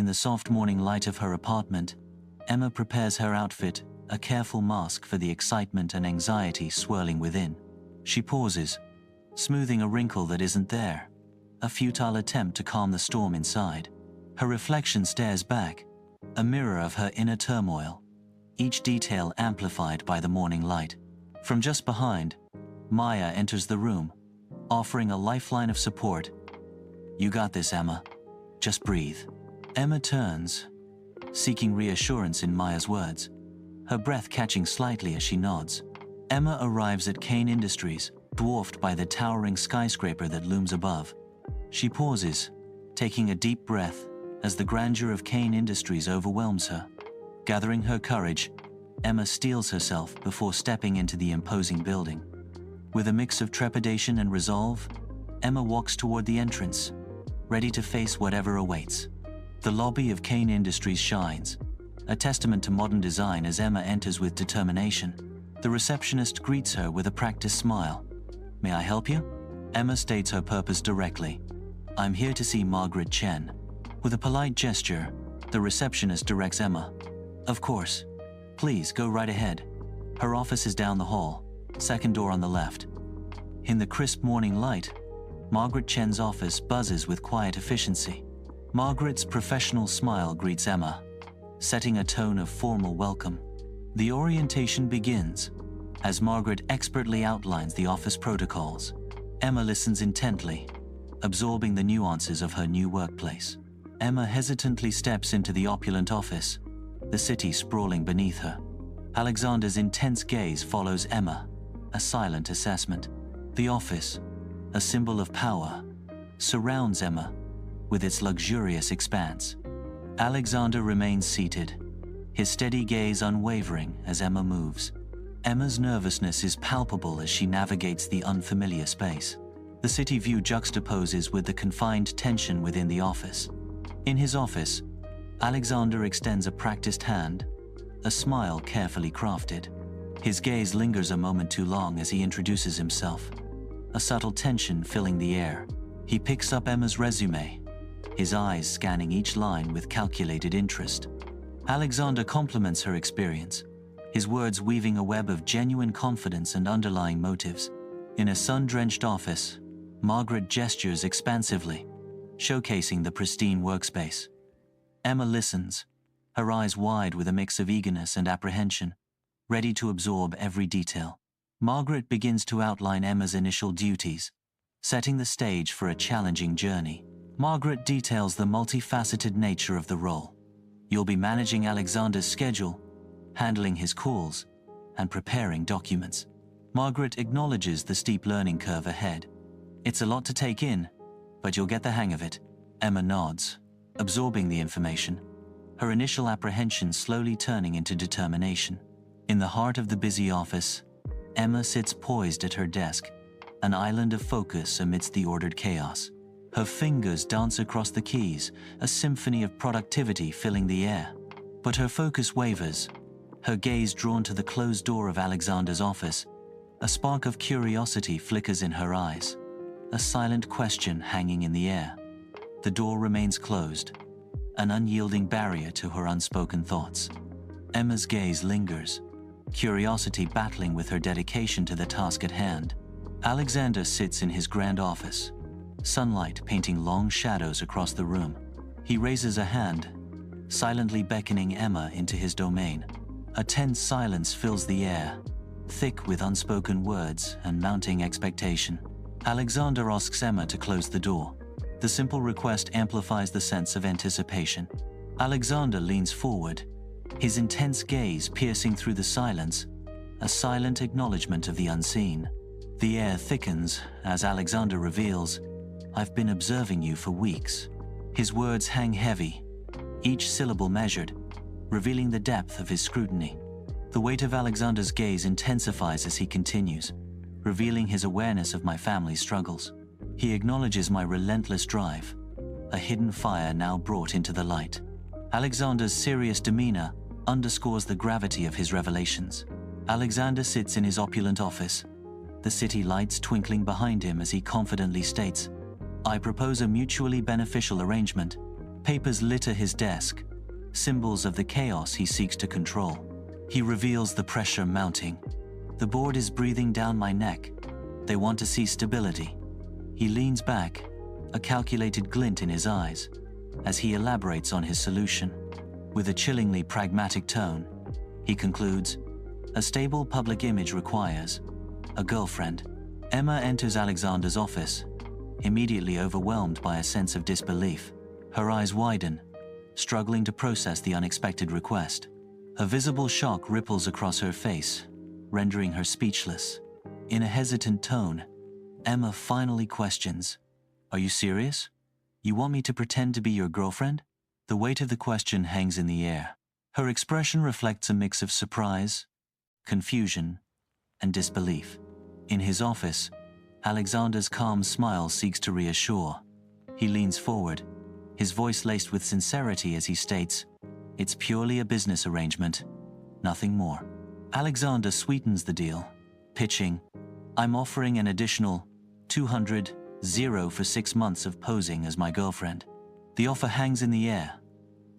In the soft morning light of her apartment, Emma prepares her outfit, a careful mask for the excitement and anxiety swirling within. She pauses, smoothing a wrinkle that isn't there, a futile attempt to calm the storm inside. Her reflection stares back, a mirror of her inner turmoil, each detail amplified by the morning light. From just behind, Maya enters the room, offering a lifeline of support. "You got this, Emma. Just breathe." Emma turns, seeking reassurance in Maya's words, her breath catching slightly as she nods. Emma arrives at Kane Industries, dwarfed by the towering skyscraper that looms above. She pauses, taking a deep breath as the grandeur of Kane Industries overwhelms her. Gathering her courage, Emma steels herself before stepping into the imposing building. With a mix of trepidation and resolve, Emma walks toward the entrance, ready to face whatever awaits. The lobby of Kane Industries shines, a testament to modern design as Emma enters with determination. The receptionist greets her with a practiced smile. "May I help you?" Emma states her purpose directly. "I'm here to see Margaret Chen." With a polite gesture, the receptionist directs Emma. "Of course. Please go right ahead. Her office is down the hall, second door on the left." In the crisp morning light, Margaret Chen's office buzzes with quiet efficiency. Margaret's professional smile greets Emma, setting a tone of formal welcome. The orientation begins, as Margaret expertly outlines the office protocols. Emma listens intently, absorbing the nuances of her new workplace. Emma hesitantly steps into the opulent office, the city sprawling beneath her. Alexander's intense gaze follows Emma, a silent assessment. The office, a symbol of power, surrounds Emma with its luxurious expanse. Alexander remains seated, his steady gaze unwavering as Emma moves. Emma's nervousness is palpable as she navigates the unfamiliar space. The city view juxtaposes with the confined tension within the office. In his office, Alexander extends a practiced hand, a smile carefully crafted. His gaze lingers a moment too long as he introduces himself, a subtle tension filling the air. He picks up Emma's resume, his eyes scanning each line with calculated interest. Alexander compliments her experience, his words weaving a web of genuine confidence and underlying motives. In a sun-drenched office, Margaret gestures expansively, showcasing the pristine workspace. Emma listens, her eyes wide with a mix of eagerness and apprehension, ready to absorb every detail. Margaret begins to outline Emma's initial duties, setting the stage for a challenging journey. Margaret details the multifaceted nature of the role. "You'll be managing Alexander's schedule, handling his calls, and preparing documents." Margaret acknowledges the steep learning curve ahead. "It's a lot to take in, but you'll get the hang of it." Emma nods, absorbing the information, her initial apprehension slowly turning into determination. In the heart of the busy office, Emma sits poised at her desk, an island of focus amidst the ordered chaos. Her fingers dance across the keys, a symphony of productivity filling the air. But her focus wavers, her gaze drawn to the closed door of Alexander's office. A spark of curiosity flickers in her eyes, a silent question hanging in the air. The door remains closed, an unyielding barrier to her unspoken thoughts. Emma's gaze lingers, curiosity battling with her dedication to the task at hand. Alexander sits in his grand office, sunlight painting long shadows across the room. He raises a hand, silently beckoning Emma into his domain. A tense silence fills the air, thick with unspoken words and mounting expectation. Alexander asks Emma to close the door. The simple request amplifies the sense of anticipation. Alexander leans forward, his intense gaze piercing through the silence, a silent acknowledgement of the unseen. The air thickens as Alexander reveals, "I've been observing you for weeks." His words hang heavy, each syllable measured, revealing the depth of his scrutiny. The weight of Alexander's gaze intensifies as he continues, revealing his awareness of my family's struggles. He acknowledges my relentless drive, a hidden fire now brought into the light. Alexander's serious demeanor underscores the gravity of his revelations. Alexander sits in his opulent office, the city lights twinkling behind him as he confidently states, "I propose a mutually beneficial arrangement. Papers litter his desk, symbols of the chaos he seeks to control. He reveals the pressure mounting. The board is breathing down my neck. They want to see stability. He leans back, a calculated glint in his eyes, as he elaborates on his solution. With a chillingly pragmatic tone, he concludes, a stable public image requires a girlfriend. Emma enters Alexander's office, immediately overwhelmed by a sense of disbelief. Her eyes widen, struggling to process the unexpected request. A visible shock ripples across her face, rendering her speechless. In a hesitant tone, Emma finally questions, "Are you serious? You want me to pretend to be your girlfriend?" The weight of the question hangs in the air. Her expression reflects a mix of surprise, confusion, and disbelief. In his office, Alexander's calm smile seeks to reassure. He leans forward, his voice laced with sincerity as he states, "It's purely a business arrangement, nothing more." Alexander sweetens the deal, pitching, "I'm offering an additional 200 for 6 months of posing as my girlfriend." The offer hangs in the air,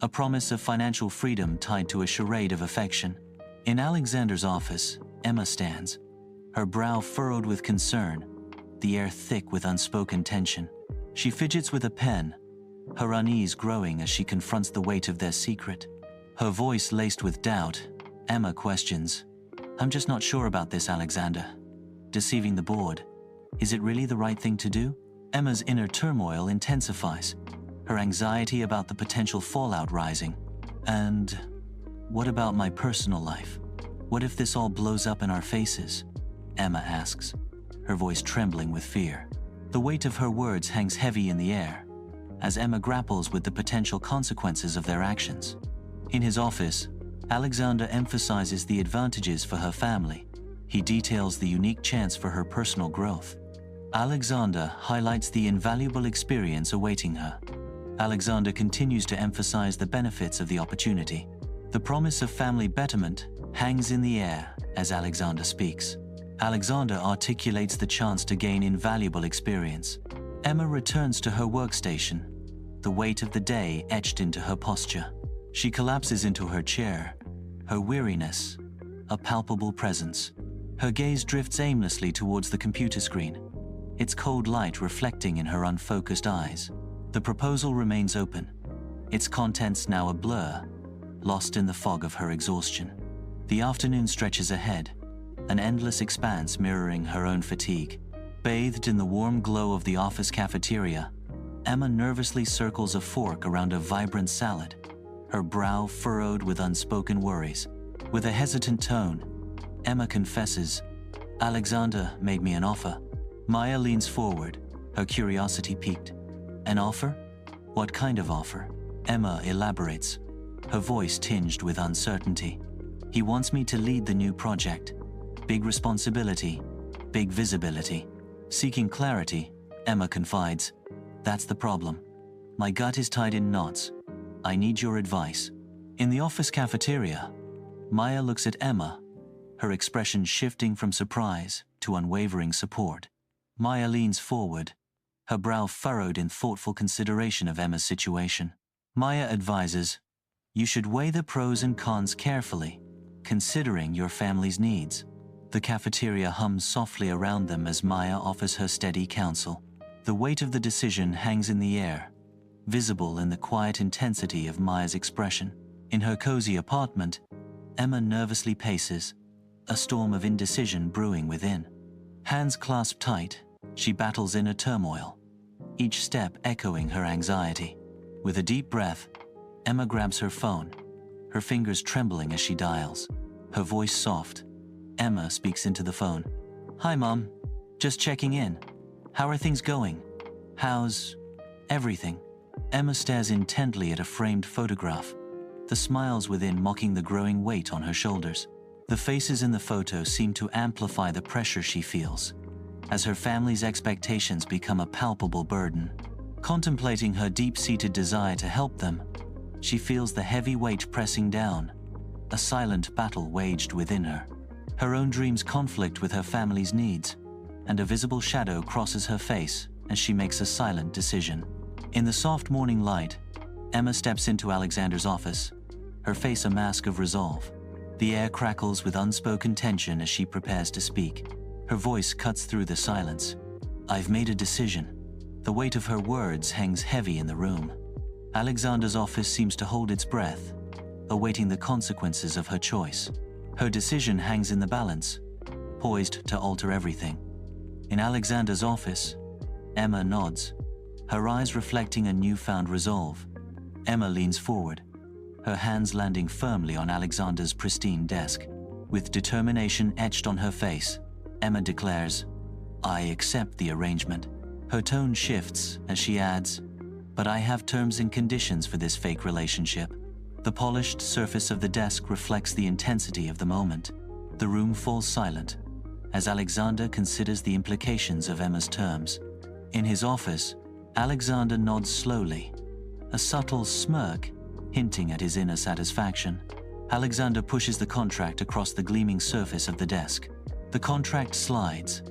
a promise of financial freedom tied to a charade of affection. In Alexander's office, Emma stands, her brow furrowed with concern, the air thick with unspoken tension. She fidgets with a pen, her unease growing as she confronts the weight of their secret. Her voice laced with doubt, Emma questions, "I'm just not sure about this, Alexander. Deceiving the board, is it really the right thing to do?" Emma's inner turmoil intensifies, her anxiety about the potential fallout rising. "And what about my personal life? What if this all blows up in our faces?" Emma asks, her voice trembling with fear. The weight of her words hangs heavy in the air, as Emma grapples with the potential consequences of their actions. In his office, Alexander emphasizes the advantages for her family. He details the unique chance for her personal growth. Alexander highlights the invaluable experience awaiting her. Alexander continues to emphasize the benefits of the opportunity. The promise of family betterment hangs in the air as Alexander speaks. Alexander articulates the chance to gain invaluable experience. Emma returns to her workstation, the weight of the day etched into her posture. She collapses into her chair, her weariness a palpable presence. Her gaze drifts aimlessly towards the computer screen, its cold light reflecting in her unfocused eyes. The proposal remains open, its contents now a blur, lost in the fog of her exhaustion. The afternoon stretches ahead, an endless expanse mirroring her own fatigue. Bathed in the warm glow of the office cafeteria, Emma nervously circles a fork around a vibrant salad, her brow furrowed with unspoken worries. With a hesitant tone, Emma confesses, "Alexander made me an offer." Maya leans forward, her curiosity piqued. "An offer? What kind of offer?" Emma elaborates, her voice tinged with uncertainty. "He wants me to lead the new project. Big responsibility, big visibility." Seeking clarity, Emma confides, "That's the problem. My gut is tied in knots. I need your advice." In the office cafeteria, Maya looks at Emma, her expression shifting from surprise to unwavering support. Maya leans forward, her brow furrowed in thoughtful consideration of Emma's situation. Maya advises, "You should weigh the pros and cons carefully, considering your family's needs." The cafeteria hums softly around them as Maya offers her steady counsel. The weight of the decision hangs in the air, visible in the quiet intensity of Maya's expression. In her cozy apartment, Emma nervously paces, a storm of indecision brewing within. Hands clasped tight, she battles inner turmoil, each step echoing her anxiety. With a deep breath, Emma grabs her phone, her fingers trembling as she dials. Her voice soft, Emma speaks into the phone. "Hi, Mom. Just checking in. How are things going? How's everything?" Emma stares intently at a framed photograph, the smiles within mocking the growing weight on her shoulders. The faces in the photo seem to amplify the pressure she feels, as her family's expectations become a palpable burden. Contemplating her deep-seated desire to help them, she feels the heavy weight pressing down, a silent battle waged within her. Her own dreams conflict with her family's needs, and a visible shadow crosses her face as she makes a silent decision. In the soft morning light, Emma steps into Alexander's office, her face a mask of resolve. The air crackles with unspoken tension as she prepares to speak. Her voice cuts through the silence. "I've made a decision." The weight of her words hangs heavy in the room. Alexander's office seems to hold its breath, awaiting the consequences of her choice. Her decision hangs in the balance, poised to alter everything. In Alexander's office, Emma nods, her eyes reflecting a newfound resolve. Emma leans forward, her hands landing firmly on Alexander's pristine desk. With determination etched on her face, Emma declares, "I accept the arrangement." Her tone shifts as she adds, "But I have terms and conditions for this fake relationship." The polished surface of the desk reflects the intensity of the moment. The room falls silent as Alexander considers the implications of Emma's terms. In his office, Alexander nods slowly, a subtle smirk hinting at his inner satisfaction. Alexander pushes the contract across the gleaming surface of the desk. The contract slides,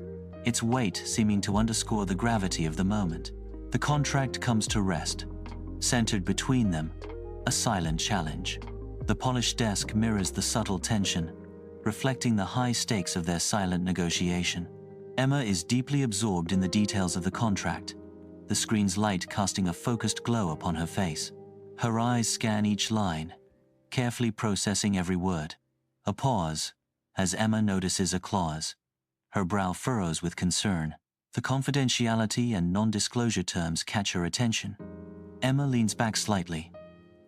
its weight seeming to underscore the gravity of the moment. The contract comes to rest, centered between them, a silent challenge. The polished desk mirrors the subtle tension, reflecting the high stakes of their silent negotiation. Emma is deeply absorbed in the details of the contract, the screen's light casting a focused glow upon her face. Her eyes scan each line, carefully processing every word. A pause, as Emma notices a clause. Her brow furrows with concern. The confidentiality and non-disclosure terms catch her attention. Emma leans back slightly.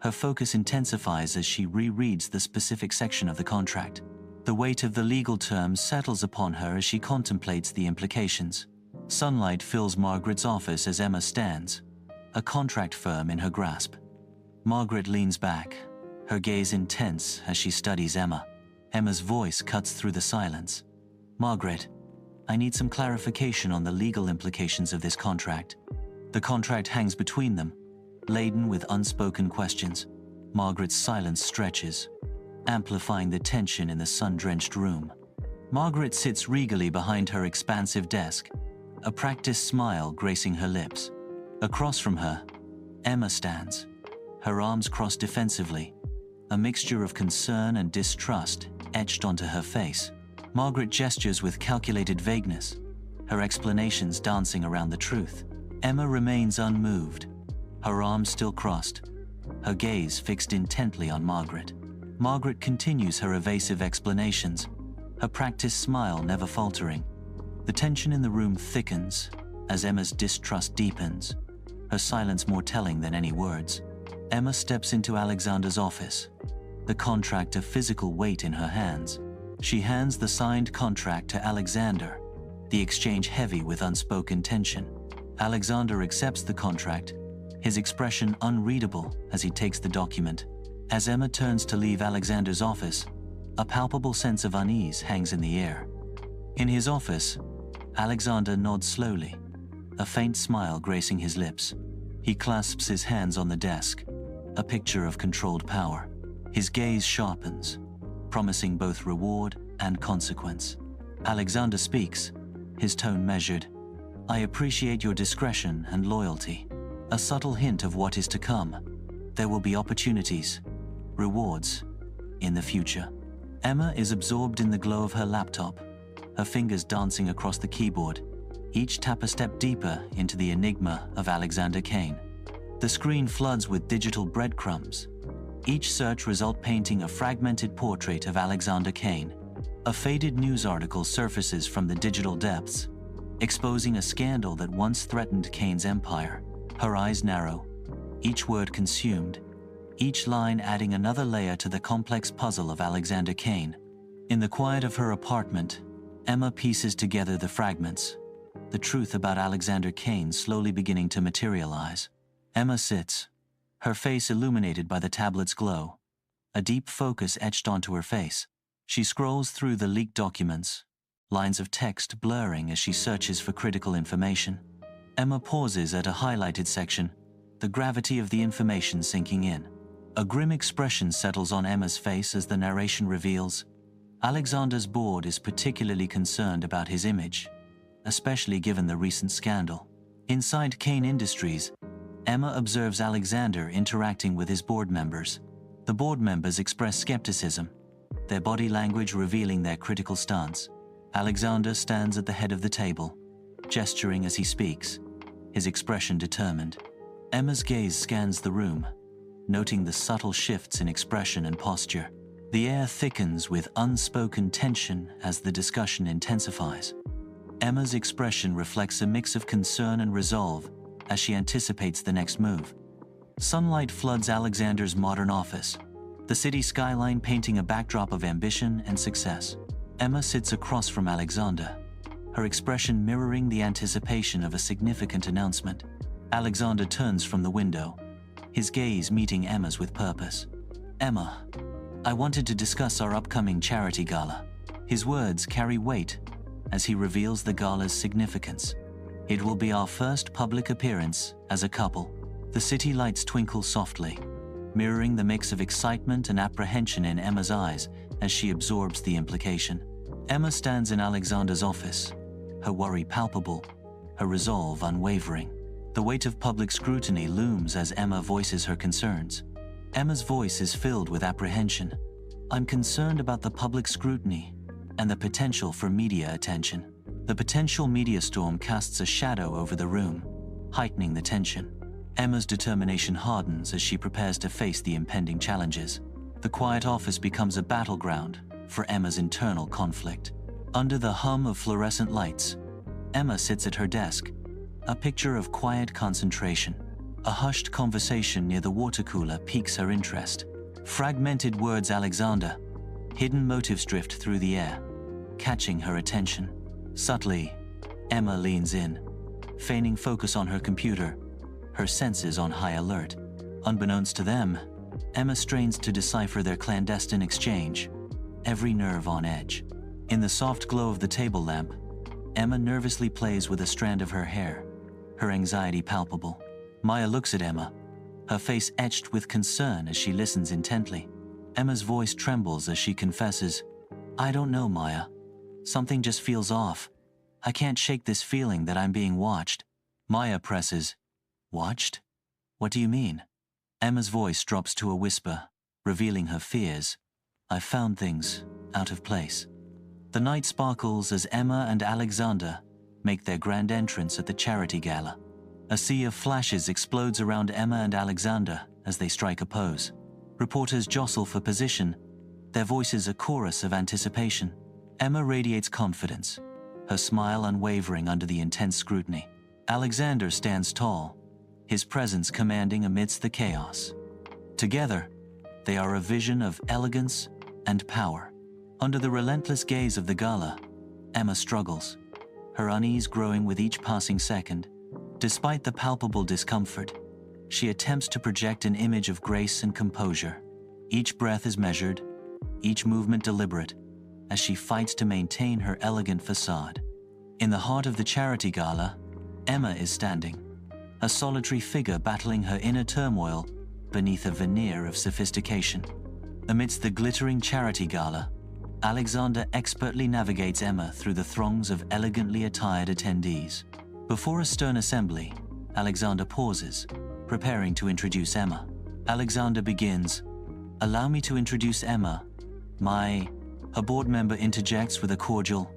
Her focus intensifies as she rereads the specific section of the contract. The weight of the legal terms settles upon her as she contemplates the implications. Sunlight fills Margaret's office as Emma stands, a contract firm in her grasp. Margaret leans back, her gaze intense as she studies Emma. Emma's voice cuts through the silence. "Margaret, I need some clarification on the legal implications of this contract." The contract hangs between them, laden with unspoken questions. Margaret's silence stretches, amplifying the tension in the sun-drenched room. Margaret sits regally behind her expansive desk, a practiced smile gracing her lips. Across from her, Emma stands, her arms crossed defensively, a mixture of concern and distrust etched onto her face. Margaret gestures with calculated vagueness, her explanations dancing around the truth. Emma remains unmoved, her arms still crossed, her gaze fixed intently on Margaret. Margaret continues her evasive explanations, her practiced smile never faltering. The tension in the room thickens as Emma's distrust deepens, her silence more telling than any words. Emma steps into Alexander's office, the contract a physical weight in her hands. She hands the signed contract to Alexander, the exchange heavy with unspoken tension. Alexander accepts the contract, his expression unreadable as he takes the document. As Emma turns to leave Alexander's office, a palpable sense of unease hangs in the air. In his office, Alexander nods slowly, a faint smile gracing his lips. He clasps his hands on the desk, a picture of controlled power. His gaze sharpens, promising both reward and consequence. Alexander speaks, his tone measured. "I appreciate your discretion and loyalty," a subtle hint of what is to come. There will be opportunities, rewards, in the future. Emma is absorbed in the glow of her laptop, her fingers dancing across the keyboard, each tap a step deeper into the enigma of Alexander Kane. The screen floods with digital breadcrumbs, each search result painting a fragmented portrait of Alexander Kane. A faded news article surfaces from the digital depths, exposing a scandal that once threatened Kane's empire. Her eyes narrow, each word consumed, each line adding another layer to the complex puzzle of Alexander Kane. In the quiet of her apartment, Emma pieces together the fragments, the truth about Alexander Kane slowly beginning to materialize. Emma sits, her face illuminated by the tablet's glow, a deep focus etched onto her face. She scrolls through the leaked documents, lines of text blurring as she searches for critical information. Emma pauses at a highlighted section, the gravity of the information sinking in. A grim expression settles on Emma's face as the narration reveals, Alexander's board is particularly concerned about his image, especially given the recent scandal. Inside Kane Industries, Emma observes Alexander interacting with his board members. The board members express skepticism, their body language revealing their critical stance. Alexander stands at the head of the table, gesturing as he speaks, his expression determined. Emma's gaze scans the room, noting the subtle shifts in expression and posture. The air thickens with unspoken tension as the discussion intensifies. Emma's expression reflects a mix of concern and resolve as she anticipates the next move. Sunlight floods Alexander's modern office, the city skyline painting a backdrop of ambition and success. Emma sits across from Alexander, her expression mirroring the anticipation of a significant announcement. Alexander turns from the window, his gaze meeting Emma's with purpose. "Emma, I wanted to discuss our upcoming charity gala." His words carry weight as he reveals the gala's significance. It will be our first public appearance as a couple. The city lights twinkle softly, mirroring the mix of excitement and apprehension in Emma's eyes as she absorbs the implication. Emma stands in Alexander's office, her worry palpable, her resolve unwavering. The weight of public scrutiny looms as Emma voices her concerns. Emma's voice is filled with apprehension. "I'm concerned about the public scrutiny and the potential for media attention." The potential media storm casts a shadow over the room, heightening the tension. Emma's determination hardens as she prepares to face the impending challenges. The quiet office becomes a battleground for Emma's internal conflict. Under the hum of fluorescent lights, Emma sits at her desk, a picture of quiet concentration. A hushed conversation near the water cooler piques her interest. Fragmented words Alexander, hidden motives drift through the air, catching her attention. Subtly, Emma leans in, feigning focus on her computer, her senses on high alert. Unbeknownst to them, Emma strains to decipher their clandestine exchange, every nerve on edge. In the soft glow of the table lamp, Emma nervously plays with a strand of her hair, her anxiety palpable. Maya looks at Emma, her face etched with concern as she listens intently. Emma's voice trembles as she confesses, "I don't know, Maya. Something just feels off. I can't shake this feeling that I'm being watched." Maya presses, "Watched? What do you mean?" Emma's voice drops to a whisper, revealing her fears. "I've found things out of place." The night sparkles as Emma and Alexander make their grand entrance at the charity gala. A sea of flashes explodes around Emma and Alexander as they strike a pose. Reporters jostle for position, their voices a chorus of anticipation. Emma radiates confidence, her smile unwavering under the intense scrutiny. Alexander stands tall, his presence commanding amidst the chaos. Together, they are a vision of elegance and power. Under the relentless gaze of the gala, Emma struggles, her unease growing with each passing second. Despite the palpable discomfort, she attempts to project an image of grace and composure. Each breath is measured, each movement deliberate, as she fights to maintain her elegant facade. In the heart of the charity gala, Emma is standing, a solitary figure battling her inner turmoil beneath a veneer of sophistication. Amidst the glittering charity gala, Alexander expertly navigates Emma through the throngs of elegantly attired attendees. Before a stern assembly, Alexander pauses, preparing to introduce Emma. Alexander begins, "Allow me to introduce Emma, A board member interjects with a cordial,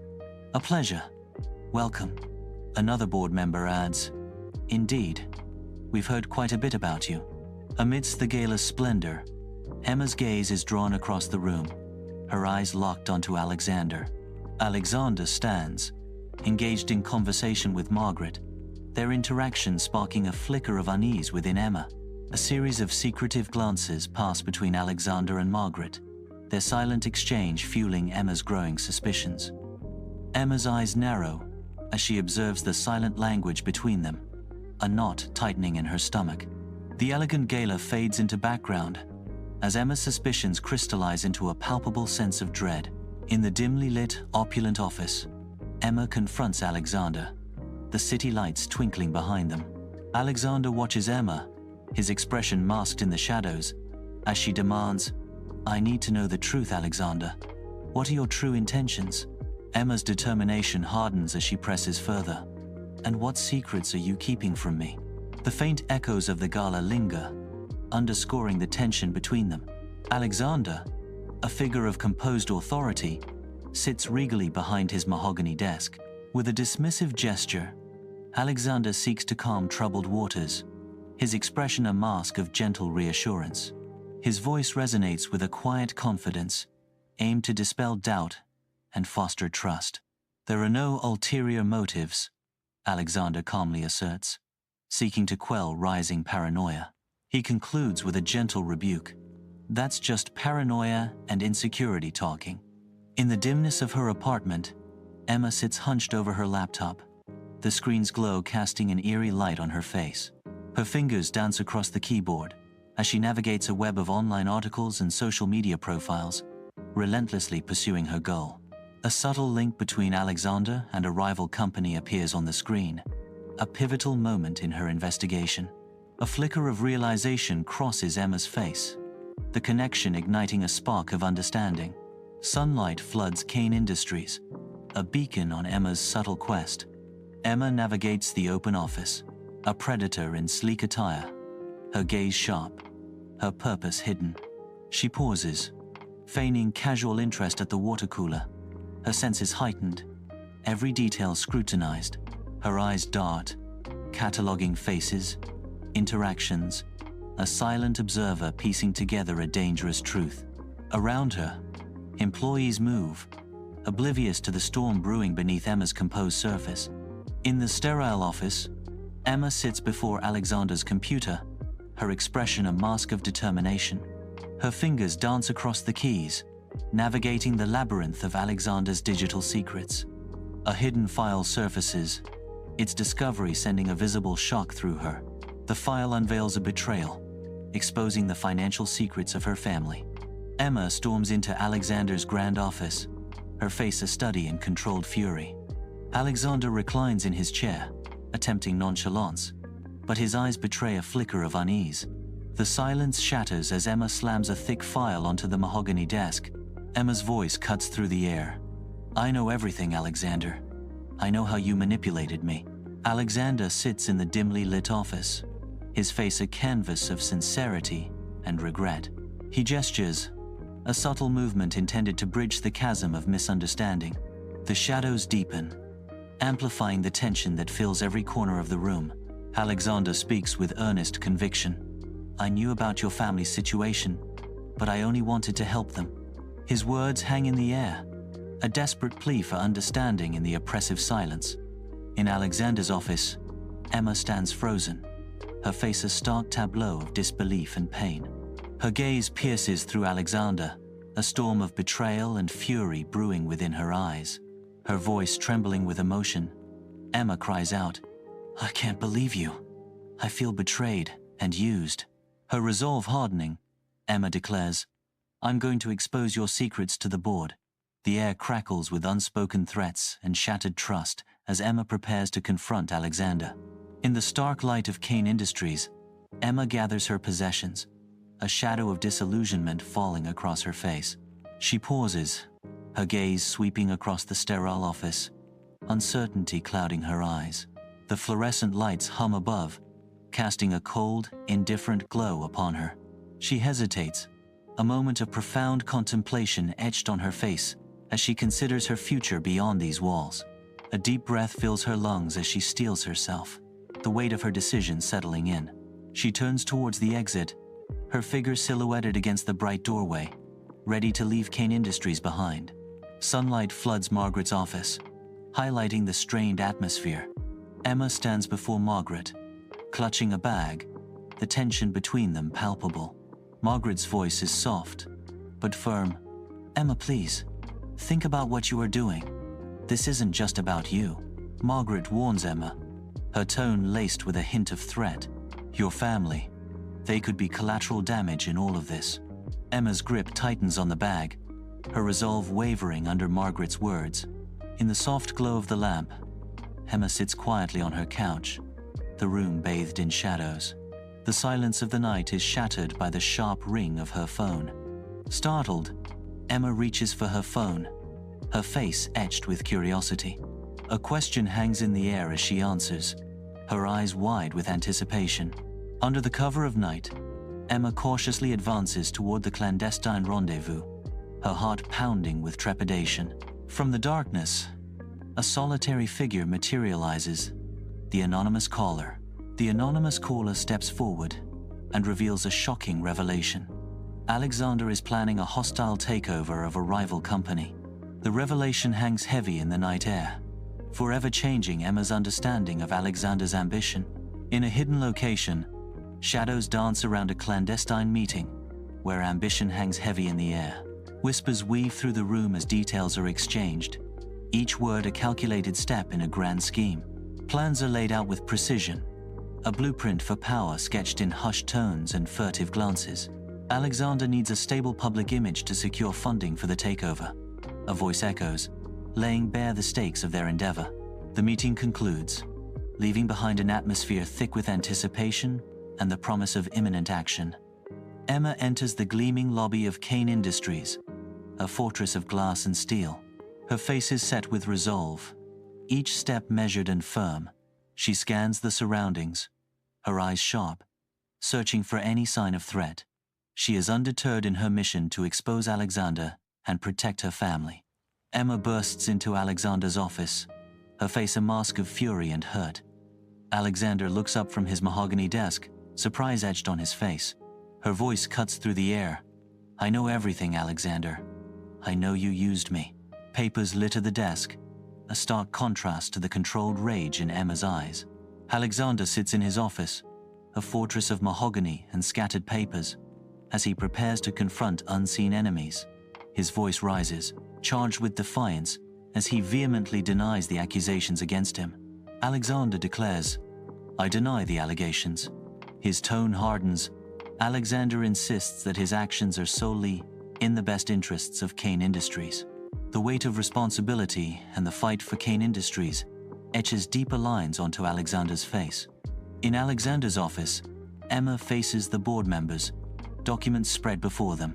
"A pleasure. Welcome." Another board member adds, "Indeed. We've heard quite a bit about you." Amidst the gala's splendor, Emma's gaze is drawn across the room, her eyes locked onto Alexander. Alexander stands, engaged in conversation with Margaret, their interaction sparking a flicker of unease within Emma. A series of secretive glances pass between Alexander and Margaret, their silent exchange fueling Emma's growing suspicions. Emma's eyes narrow as she observes the silent language between them, a knot tightening in her stomach. The elegant gala fades into background as Emma's suspicions crystallize into a palpable sense of dread. In the dimly lit, opulent office, Emma confronts Alexander, the city lights twinkling behind them. Alexander watches Emma, his expression masked in the shadows, as she demands, "I need to know the truth, Alexander. What are your true intentions?" Emma's determination hardens as she presses further. "And what secrets are you keeping from me?" The faint echoes of the gala linger, underscoring the tension between them. Alexander, a figure of composed authority, sits regally behind his mahogany desk. With a dismissive gesture, Alexander seeks to calm troubled waters, his expression a mask of gentle reassurance. His voice resonates with a quiet confidence, aimed to dispel doubt and foster trust. There are no ulterior motives, Alexander calmly asserts, seeking to quell rising paranoia. He concludes with a gentle rebuke. That's just paranoia and insecurity talking. In the dimness of her apartment, Emma sits hunched over her laptop, the screen's glow casting an eerie light on her face. Her fingers dance across the keyboard as she navigates a web of online articles and social media profiles, relentlessly pursuing her goal. A subtle link between Alexander and a rival company appears on the screen, a pivotal moment in her investigation. A flicker of realization crosses Emma's face, the connection igniting a spark of understanding. Sunlight floods Kane Industries, a beacon on Emma's subtle quest. Emma navigates the open office, a predator in sleek attire, her gaze sharp, her purpose hidden. She pauses, feigning casual interest at the water cooler, her senses heightened, every detail scrutinized. Her eyes dart, cataloging faces, interactions, a silent observer piecing together a dangerous truth. Around her, employees move, oblivious to the storm brewing beneath Emma's composed surface. In the sterile office, Emma sits before Alexander's computer, her expression a mask of determination. Her fingers dance across the keys, navigating the labyrinth of Alexander's digital secrets. A hidden file surfaces, its discovery sending a visible shock through her. The file unveils a betrayal, exposing the financial secrets of her family. Emma storms into Alexander's grand office, her face a study in controlled fury. Alexander reclines in his chair, attempting nonchalance, but his eyes betray a flicker of unease. The silence shatters as Emma slams a thick file onto the mahogany desk. Emma's voice cuts through the air. "I know everything, Alexander. I know how you manipulated me." Alexander sits in the dimly lit office, his face a canvas of sincerity and regret. He gestures, a subtle movement intended to bridge the chasm of misunderstanding. The shadows deepen, amplifying the tension that fills every corner of the room. Alexander speaks with earnest conviction. "I knew about your family's situation, but I only wanted to help them." His words hang in the air, a desperate plea for understanding in the oppressive silence. In Alexander's office, Emma stands frozen, her face a stark tableau of disbelief and pain. Her gaze pierces through Alexander, a storm of betrayal and fury brewing within her eyes. Her voice trembling with emotion, Emma cries out, "I can't believe you. I feel betrayed and used." Her resolve hardening, Emma declares, "I'm going to expose your secrets to the board." The air crackles with unspoken threats and shattered trust as Emma prepares to confront Alexander. In the stark light of Kane Industries, Emma gathers her possessions, a shadow of disillusionment falling across her face. She pauses, her gaze sweeping across the sterile office, uncertainty clouding her eyes. The fluorescent lights hum above, casting a cold, indifferent glow upon her. She hesitates, a moment of profound contemplation etched on her face as she considers her future beyond these walls. A deep breath fills her lungs as she steels herself, the weight of her decision settling in. She turns towards the exit, her figure silhouetted against the bright doorway, ready to leave Kane Industries behind. Sunlight floods Margaret's office, highlighting the strained atmosphere. Emma stands before Margaret, clutching a bag, the tension between them palpable. Margaret's voice is soft, but firm. "Emma, please, think about what you are doing. This isn't just about you." Margaret warns Emma, her tone laced with a hint of threat. "Your family, they could be collateral damage in all of this." Emma's grip tightens on the bag, her resolve wavering under Margaret's words. In the soft glow of the lamp, Emma sits quietly on her couch, the room bathed in shadows. The silence of the night is shattered by the sharp ring of her phone. Startled, Emma reaches for her phone, her face etched with curiosity. A question hangs in the air as she answers, her eyes wide with anticipation. Under the cover of night, Emma cautiously advances toward the clandestine rendezvous, her heart pounding with trepidation. From the darkness, a solitary figure materializes, the anonymous caller. The anonymous caller steps forward and reveals a shocking revelation. Alexander is planning a hostile takeover of a rival company. The revelation hangs heavy in the night air, forever changing Emma's understanding of Alexander's ambition. In a hidden location, shadows dance around a clandestine meeting, where ambition hangs heavy in the air. Whispers weave through the room as details are exchanged, each word a calculated step in a grand scheme. Plans are laid out with precision, a blueprint for power sketched in hushed tones and furtive glances. Alexander needs a stable public image to secure funding for the takeover. A voice echoes, laying bare the stakes of their endeavor. The meeting concludes, leaving behind an atmosphere thick with anticipation and the promise of imminent action. Emma enters the gleaming lobby of Kane Industries, a fortress of glass and steel. Her face is set with resolve, each step measured and firm. She scans the surroundings, her eyes sharp, searching for any sign of threat. She is undeterred in her mission to expose Alexander and protect her family. Emma bursts into Alexander's office, her face a mask of fury and hurt. Alexander looks up from his mahogany desk, surprise etched on his face. Her voice cuts through the air. "I know everything, Alexander. I know you used me." Papers litter the desk, a stark contrast to the controlled rage in Emma's eyes. Alexander sits in his office, a fortress of mahogany and scattered papers, as he prepares to confront unseen enemies. His voice rises, charged with defiance, as he vehemently denies the accusations against him. Alexander declares, "I deny the allegations." His tone hardens. Alexander insists that his actions are solely in the best interests of Kane Industries. The weight of responsibility and the fight for Kane Industries etches deeper lines onto Alexander's face. In Alexander's office, Emma faces the board members, documents spread before them.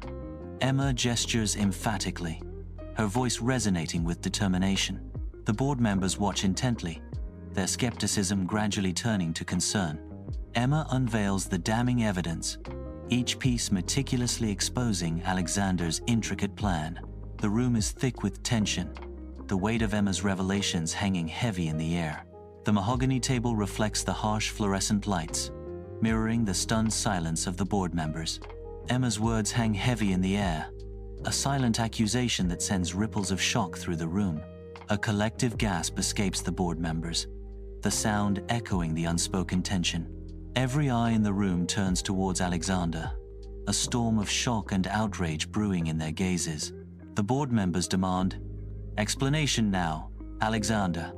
Emma gestures emphatically, her voice resonating with determination. The board members watch intently, their skepticism gradually turning to concern. Emma unveils the damning evidence, each piece meticulously exposing Alexander's intricate plan. The room is thick with tension, the weight of Emma's revelations hanging heavy in the air. The mahogany table reflects the harsh fluorescent lights, mirroring the stunned silence of the board members. Emma's words hang heavy in the air, a silent accusation that sends ripples of shock through the room. A collective gasp escapes the board members, the sound echoing the unspoken tension. Every eye in the room turns towards Alexander, a storm of shock and outrage brewing in their gazes. The board members demand, "Explanation now, Alexander."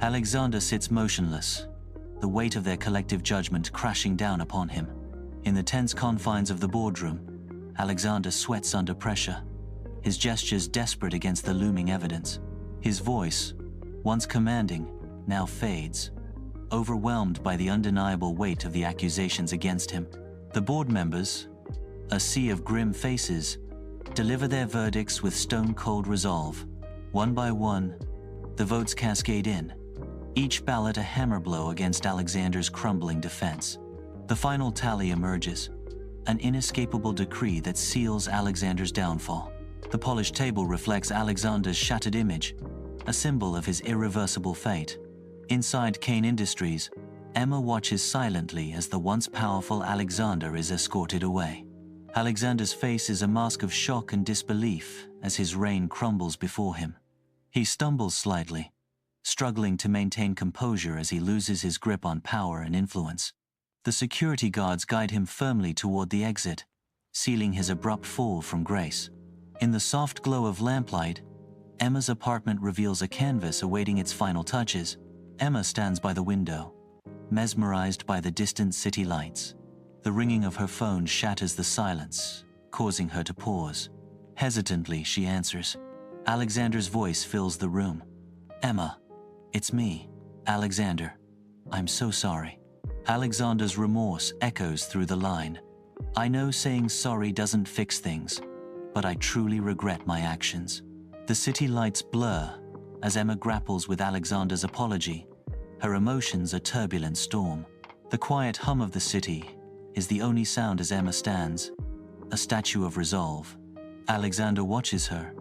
Alexander sits motionless, the weight of their collective judgment crashing down upon him. In the tense confines of the boardroom, Alexander sweats under pressure, his gestures desperate against the looming evidence. His voice, once commanding, now fades, overwhelmed by the undeniable weight of the accusations against him. The board members, a sea of grim faces, deliver their verdicts with stone-cold resolve. One by one, the votes cascade in, each ballot a hammer blow against Alexander's crumbling defense. The final tally emerges, an inescapable decree that seals Alexander's downfall. The polished table reflects Alexander's shattered image, a symbol of his irreversible fate. Inside Kane Industries, Emma watches silently as the once powerful Alexander is escorted away. Alexander's face is a mask of shock and disbelief as his reign crumbles before him. He stumbles slightly, struggling to maintain composure as he loses his grip on power and influence. The security guards guide him firmly toward the exit, sealing his abrupt fall from grace. In the soft glow of lamplight, Emma's apartment reveals a canvas awaiting its final touches. Emma stands by the window, mesmerized by the distant city lights. The ringing of her phone shatters the silence, causing her to pause. Hesitantly, she answers. Alexander's voice fills the room. "Emma, it's me, Alexander. I'm so sorry." Alexander's remorse echoes through the line. "I know saying sorry doesn't fix things, but I truly regret my actions." The city lights blur as Emma grapples with Alexander's apology, Her emotions a turbulent storm. The quiet hum of the city is the only sound as Emma stands, a statue of resolve. Alexander watches her,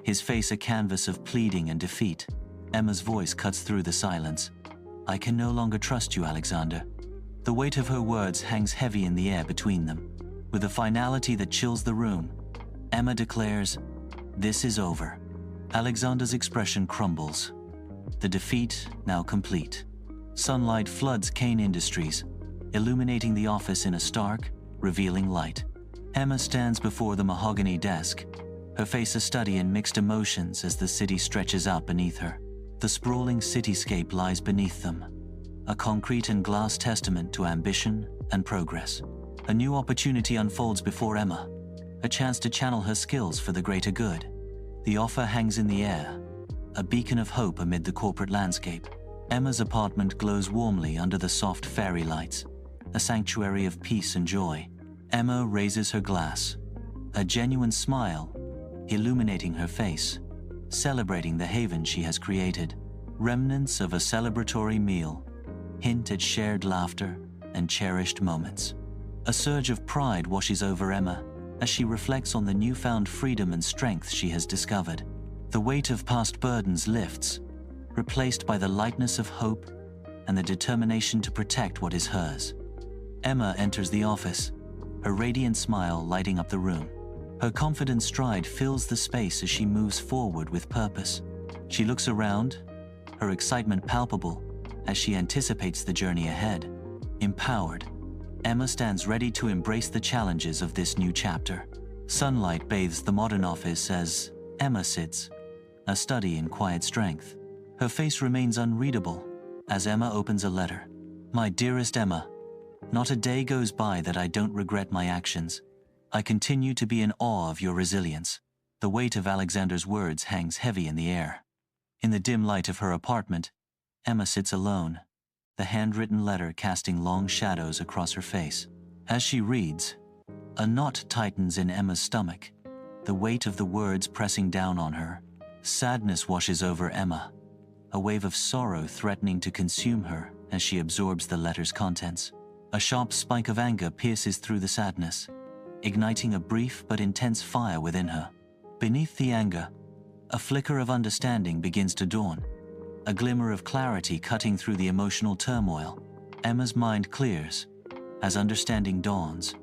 his face a canvas of pleading and defeat. Emma's voice cuts through the silence. "I can no longer trust you, Alexander." The weight of her words hangs heavy in the air between them. With a finality that chills the room, Emma declares, "This is over." Alexander's expression crumbles. The defeat now complete. Sunlight floods Kane Industries, illuminating the office in a stark, revealing light. Emma stands before the mahogany desk, her face a study in mixed emotions as the city stretches out beneath her. The sprawling cityscape lies beneath them, a concrete and glass testament to ambition and progress. A new opportunity unfolds before Emma, a chance to channel her skills for the greater good. The offer hangs in the air, a beacon of hope amid the corporate landscape. Emma's apartment glows warmly under the soft fairy lights, a sanctuary of peace and joy. Emma raises her glass, a genuine smile illuminating her face, celebrating the haven she has created. Remnants of a celebratory meal hint at shared laughter and cherished moments. A surge of pride washes over Emma as she reflects on the newfound freedom and strength she has discovered. The weight of past burdens lifts, replaced by the lightness of hope and the determination to protect what is hers. Emma enters the office, her radiant smile lighting up the room. Her confident stride fills the space as she moves forward with purpose. She looks around, her excitement palpable as she anticipates the journey ahead. Empowered, Emma stands ready to embrace the challenges of this new chapter. Sunlight bathes the modern office as Emma sits, a study in quiet strength. Her face remains unreadable as Emma opens a letter. "My dearest Emma, not a day goes by that I don't regret my actions. I continue to be in awe of your resilience." The weight of Alexander's words hangs heavy in the air. In the dim light of her apartment, Emma sits alone, the handwritten letter casting long shadows across her face. As she reads, a knot tightens in Emma's stomach, the weight of the words pressing down on her. Sadness washes over Emma, a wave of sorrow threatening to consume her as she absorbs the letter's contents. A sharp spike of anger pierces through the sadness, igniting a brief but intense fire within her. Beneath the anger, a flicker of understanding begins to dawn, a glimmer of clarity cutting through the emotional turmoil. Emma's mind clears as understanding dawns,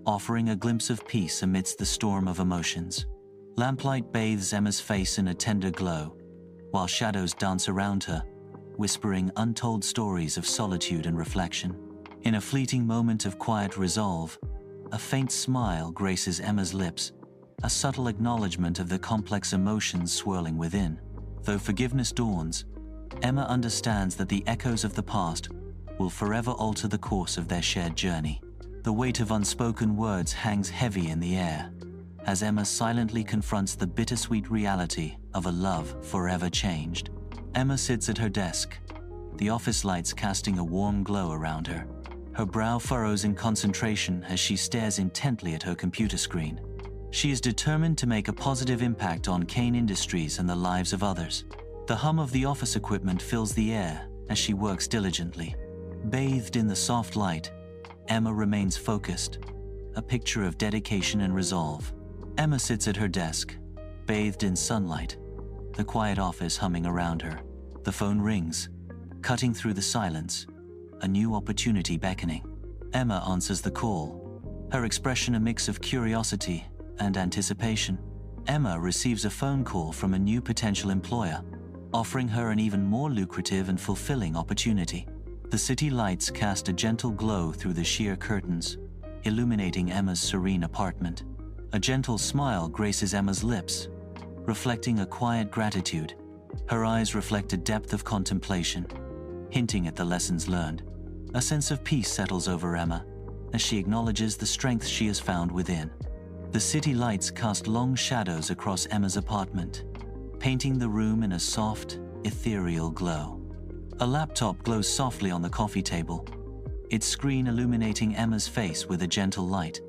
offering a glimpse of peace amidst the storm of emotions. Lamplight bathes Emma's face in a tender glow, while shadows dance around her, whispering untold stories of solitude and reflection. In a fleeting moment of quiet resolve, a faint smile graces Emma's lips, a subtle acknowledgement of the complex emotions swirling within. Though forgiveness dawns, Emma understands that the echoes of the past will forever alter the course of their shared journey. The weight of unspoken words hangs heavy in the air, as Emma silently confronts the bittersweet reality of a love forever changed. Emma sits at her desk, the office lights casting a warm glow around her. Her brow furrows in concentration as she stares intently at her computer screen. She is determined to make a positive impact on Kane Industries and the lives of others. The hum of the office equipment fills the air as she works diligently. Bathed in the soft light, Emma remains focused, a picture of dedication and resolve. Emma sits at her desk, bathed in sunlight, the quiet office humming around her. The phone rings, cutting through the silence, a new opportunity beckoning. Emma answers the call, her expression a mix of curiosity and anticipation. Emma receives a phone call from a new potential employer, offering her an even more lucrative and fulfilling opportunity. The city lights cast a gentle glow through the sheer curtains, illuminating Emma's serene apartment. A gentle smile graces Emma's lips, reflecting a quiet gratitude. Her eyes reflect a depth of contemplation, hinting at the lessons learned. A sense of peace settles over Emma as she acknowledges the strength she has found within. The city lights cast long shadows across Emma's apartment, painting the room in a soft, ethereal glow. A laptop glows softly on the coffee table, its screen illuminating Emma's face with a gentle light.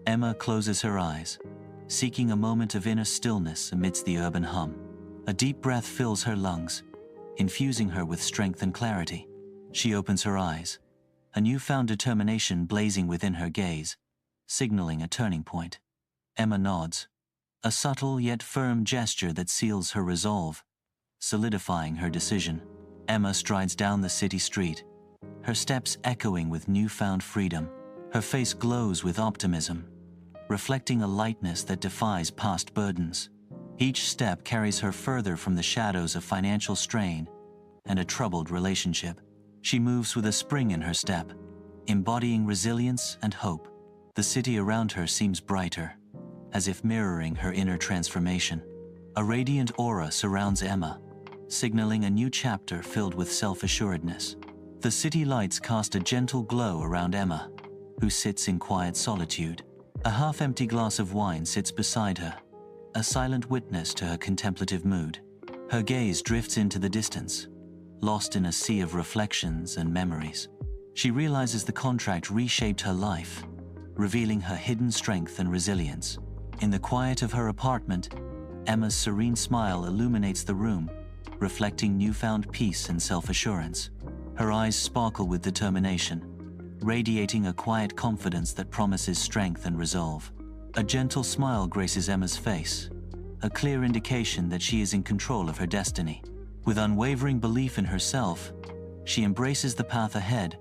Emma closes her eyes, seeking a moment of inner stillness amidst the urban hum. A deep breath fills her lungs, infusing her with strength and clarity. She opens her eyes, a newfound determination blazing within her gaze, signaling a turning point. Emma nods, a subtle yet firm gesture that seals her resolve, solidifying her decision. Emma strides down the city street, her steps echoing with newfound freedom. Her face glows with optimism, reflecting a lightness that defies past burdens. Each step carries her further from the shadows of financial strain and a troubled relationship. She moves with a spring in her step, embodying resilience and hope. The city around her seems brighter, as if mirroring her inner transformation. A radiant aura surrounds Emma, signaling a new chapter filled with self-assuredness. The city lights cast a gentle glow around Emma, who sits in quiet solitude. A half-empty glass of wine sits beside her, a silent witness to her contemplative mood. Her gaze drifts into the distance, lost in a sea of reflections and memories. She realizes the contract reshaped her life, revealing her hidden strength and resilience. In the quiet of her apartment, Emma's serene smile illuminates the room, reflecting newfound peace and self-assurance. Her eyes sparkle with determination, radiating a quiet confidence that promises strength and resolve. A gentle smile graces Emma's face, a clear indication that she is in control of her destiny. With unwavering belief in herself, she embraces the path ahead,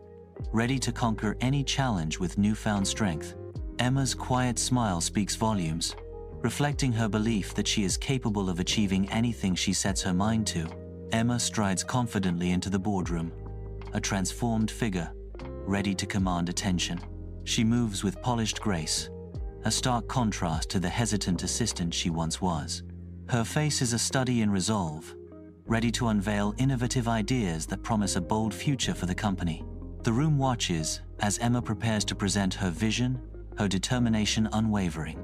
ready to conquer any challenge with newfound strength. Emma's quiet smile speaks volumes, reflecting her belief that she is capable of achieving anything she sets her mind to. Emma strides confidently into the boardroom, a transformed figure, ready to command attention. She moves with polished grace, a stark contrast to the hesitant assistant she once was. Her face is a study in resolve, ready to unveil innovative ideas that promise a bold future for the company. The room watches as Emma prepares to present her vision, her determination unwavering.